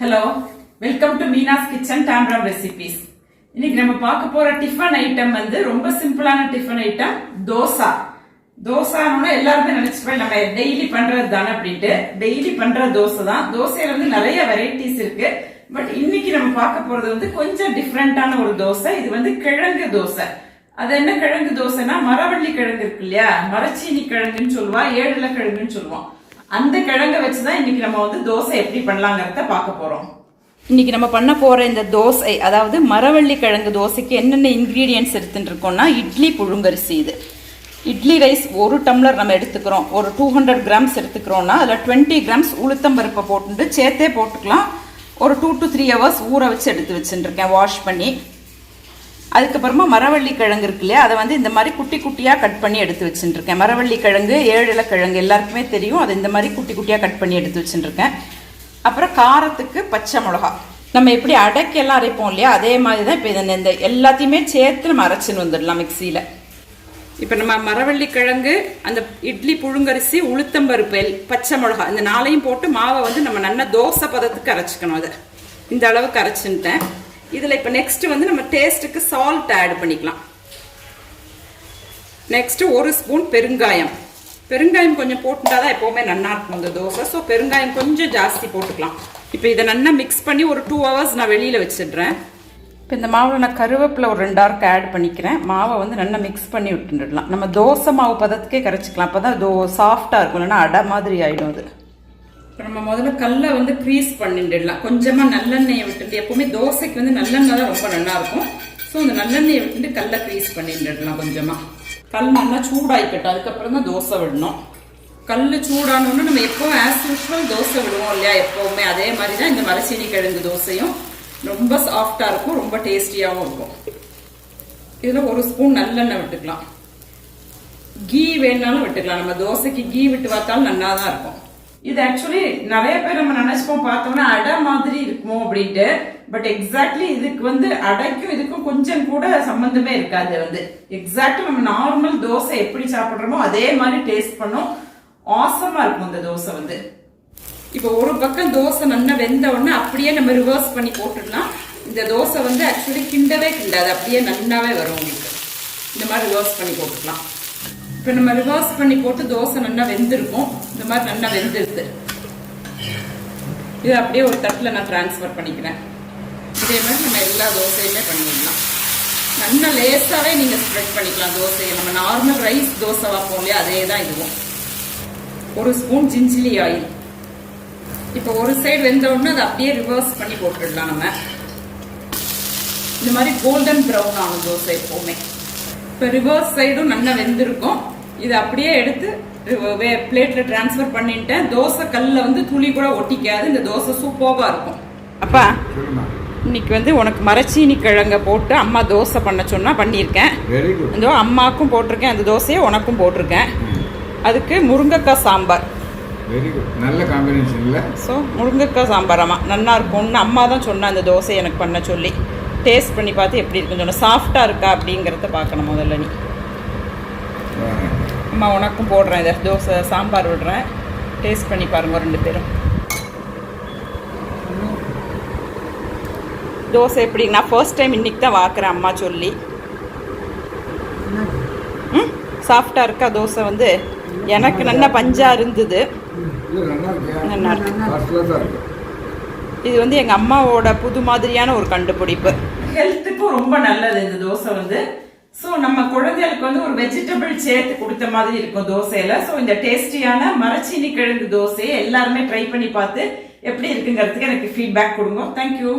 Hello, welcome to Meena's kitchen டாம்ராம் recipes. இன்னைக்கு நம்ம பார்க்க போற டிஃபன் ஐட்டம் வந்து ரொம்ப சிம்பிளான டிஃபன் ஐட்டம் தோசா. தோசான்னு எல்லாருமே நினைச்சுப்பேன் நம்ம டெய்லி பண்றது தானே அப்படின்ட்டு. டெய்லி பண்ற தோசை தான். தோசையில வந்து நிறைய வெரைட்டிஸ் இருக்கு. பட் இன்னைக்கு நம்ம பார்க்க போறது வந்து கொஞ்சம் டிஃப்ரெண்டான ஒரு தோசை. இது வந்து கிழங்கு தோசை. அது என்ன கிழங்கு தோசைனா மரவள்ளி கிழங்கு இருக்கு இல்லையா, மரச்சீனி கிழங்குன்னு சொல்லுவா, ஏழுல கிழங்குன்னு சொல்லுவோம். அந்த கிழங்கை வச்சுதான் இன்னைக்கு நம்ம வந்து தோசை எப்படி பண்ணலாங்கிறத பார்க்க போறோம். இன்னைக்கு நம்ம பண்ண போற இந்த தோசை, அதாவது மரவள்ளி கிழங்கு தோசைக்கு என்னென்ன இன்கிரீடியன்ஸ் எடுத்துட்டு இருக்கோம்னா, இட்லி புழுங்கரிசி. இது இட்லி ரைஸ் 1 டம்ளர் நம்ம எடுத்துக்கிறோம். ஒரு 200 கிராம்ஸ் எடுத்துக்கிறோம்னா அதில் 20 கிராம்ஸ் உளுத்தம்பருப்பை போட்டு சேர்த்தே போட்டுக்கலாம். ஒரு 2 to 3 hours ஊற வச்சு எடுத்து வச்சுருக்கேன், வாஷ் பண்ணி. அதுக்கப்புறமா மரவள்ளி கிழங்கு இருக்கு இல்லையா, அதை வந்து இந்த மாதிரி குட்டி குட்டியாக கட் பண்ணி எடுத்து வச்சுருக்கேன். மரவள்ளி கிழங்கு, ஏழுல கிழங்கு எல்லாருக்குமே தெரியும். அதை இந்த மாதிரி குட்டி குட்டியாக கட் பண்ணி எடுத்து வச்சுருக்கேன். அப்புறம் காரத்துக்கு பச்சை மிளகா. நம்ம எப்படி அடைக்கெல்லாம் அரைப்போம் இல்லையா, அதே மாதிரி தான் இப்போ இந்த எல்லாத்தையுமே சேர்த்து நம்ம அரைச்சின்னு வந்துடலாம் மிக்சியில். இப்போ நம்ம மரவள்ளி கிழங்கு, அந்த இட்லி புழுங்கரிசி, உளுத்தம்பருப்பு, பச்சை மிளகா, இந்த 4ஐயும் போட்டு மாவை வந்து நம்ம நல்லா தோசை பதத்துக்கு அரைச்சிக்கணும். அதை இந்த அளவுக்கு அரைச்சுட்டேன். இதில் இப்போ நெக்ஸ்ட் வந்து நம்ம டேஸ்ட்டுக்கு சால்ட் ஆட் பண்ணிக்கலாம். நெக்ஸ்ட் 1 ஸ்பூன் பெருங்காயம். பெருங்காயம் கொஞ்சம் போட்டுட்டாதான் எப்போவுமே நல்லா இருக்கும் இந்த தோசை. ஸோ பெருங்காயம் கொஞ்சம் ஜாஸ்தி போட்டுக்கலாம். இப்போ இதை நல்லா மிக்ஸ் பண்ணி ஒரு 2 hours நான் வெளியில் வச்சிடுறேன். இப்போ இந்த மாவில் நான் கருவேப்பிலை ஒரு 2 ஆர்க்கு ஆட் பண்ணிக்கிறேன். மாவை வந்து நல்லா மிக்ஸ் பண்ணி விட்டுடலாம். நம்ம தோசை மாவு பதத்துக்கே கரைச்சிக்கலாம். அப்போ தான் சாஃப்டாக இருக்கும், இல்லைன்னா அடை மாதிரி ஆகிடும் அது. இப்போ நம்ம முதல்ல கல்லை வந்து க்ரீஸ் பண்ணிட்டுடலாம். கொஞ்சமாக நல்லெண்ணெயை விட்டுட்டு, எப்போவுமே தோசைக்கு வந்து நல்லெண்ணெய் தான் ரொம்ப நல்லா இருக்கும். ஸோ அந்த நல்லெண்ணெயை விட்டுட்டு கல்லை க்ரீஸ் பண்ணிட்டுடலாம். கொஞ்சமாக கல் நல்லா சூடாகிக்கட்டும், அதுக்கப்புறம் தான் தோசை விடணும். கல் சூடானோன்னு நம்ம எப்போவும் ஆஸ் யூஷுவல் தோசை விடுவோம் இல்லையா, எப்போவுமே அதே மாதிரி தான் இந்த மரச்சீனி கிழங்கு தோசையும் ரொம்ப சாஃப்டாக இருக்கும், ரொம்ப டேஸ்டியாகவும் இருக்கும். இதில் 1 ஸ்பூன் நல்லெண்ணெய் விட்டுக்கலாம். கீ வேணாலும் விட்டுக்கலாம். நம்ம தோசைக்கு கீ விட்டு பார்த்தாலும் நல்லா தான் இருக்கும். இது ஆக்சுவலி நிறைய பேர் நம்ம நினைச்சுப்போம், பார்த்தோம்னா அடை மாதிரி இருக்குமோ அப்படின்ட்டு. பட் எக்ஸாக்ட்லி இதுக்கு வந்து அடைக்கும் இதுக்கும் கொஞ்சம் கூட சம்பந்தமே இருக்காது. வந்து எக்ஸாக்ட்லி நம்ம நார்மல் தோசை எப்படி சாப்பிட்றோமோ அதே மாதிரி டேஸ்ட் பண்ணும். ஆசமா இருக்கும் இந்த தோசை வந்து. இப்போ ஒரு பக்கம் தோசை நல்லா வெந்த உடனே அப்படியே நம்ம ரிவர்ஸ் பண்ணி போட்டுடலாம். இந்த தோசை வந்து ஆக்சுவலி கிண்டவே கிண்டாது, அப்படியே நல்லாவே வரும் உங்களுக்கு. இந்த மாதிரி ரிவர்ஸ் பண்ணி போட்டுக்கலாம். இப்போ நம்ம ரிவர்ஸ் பண்ணி போட்டு தோசை நல்லா வெந்திருக்கும். இந்த மாதிரி நல்லா வெந்துருது. இது அப்படியே ஒரு தட்டில் நான் டிரான்ஸ்ஃபர் பண்ணிக்கிறேன். இதே மாதிரி நம்ம எல்லா தோசையுமே பண்ணிடலாம். நல்லா லேசாகவே நீங்கள் ஸ்ப்ரெட் பண்ணிக்கலாம் தோசையை. நம்ம நார்மல் ரைஸ் தோசை வைப்போம் இல்லையா, அதே தான் இதுவும். 1 ஸ்பூன் ஜிஞ்சிலி ஆயில். இப்போ ஒரு சைடு வெந்த உடனே அதை அப்படியே ரிவர்ஸ் பண்ணி போட்டுடலாம். நம்ம இந்த மாதிரி கோல்டன் ப்ரௌன் ஆகும் தோசை எப்போவுமே. இப்போ ரிவர்ஸ் சைடும் நல்லா வெந்திருக்கும். இதை அப்படியே எடுத்து பிளேட்ல டிரான்ஸ்ஃபர் பண்ணிட்டேன். தோசை கல்ல வந்து துளி கூட ஒட்டிக்காது. இந்த தோசை சூப்பராக இருக்கும். அப்பா, இன்னைக்கு வந்து உனக்கு மரச்சீனி கிழங்க போட்டு அம்மா தோசை பண்ண சொன்னா பண்ணியிருக்கேன். இந்த அம்மாக்கும் போட்டிருக்கேன், அந்த தோசையை உனக்கும் போட்டிருக்கேன். அதுக்கு முருங்கைக்காய் சாம்பார். வெரி குட், நல்ல காம்பினேஷன் இல்லை? ஸோ முருங்கைக்காய் சாம்பார் அம்மா நல்லா இருக்கும்னு அம்மா தான் சொன்னா அந்த தோசை எனக்கு பண்ண சொல்லி. டேஸ்ட் பண்ணி பார்த்து எப்படி இருக்குன்னு சொன்ன. சாஃப்டாக இருக்கா அப்படிங்கிறத பார்க்கணும் முதல்ல நீ. அம்மா உனக்கும் போடுறேன், இதை தோசை சாம்பார் விடுறேன். டேஸ்ட் பண்ணி பாருங்க 2 பேரும். தோசை எப்படி? நான் ஃபர்ஸ்ட் டைம் இன்னைக்கு தான் வாக்குறேன் அம்மா சொல்லி. சாஃப்டாக இருக்கா தோசை? வந்து எனக்கு நல்லா பஞ்சா இருந்தது. நல்லா இருக்கு. இது வந்து எங்க அம்மாவோட புது மாதிரியான ஒரு கண்டுபிடிப்பு. ஹெல்த்துக்கும் ரொம்ப நல்லது இந்த தோசை வந்து. ஸோ நம்ம குழந்தைகளுக்கு வந்து ஒரு வெஜிடபிள் சேர்த்து கொடுத்த மாதிரி இருக்கும் தோசையில. ஸோ இந்த டேஸ்டியான மரச்சீனி கிழங்கு தோசையை எல்லாருமே ட்ரை பண்ணி பார்த்து எப்படி இருக்குங்கிறதுக்கு எனக்கு ஃபீட்பேக் கொடுங்க. தேங்க்யூ.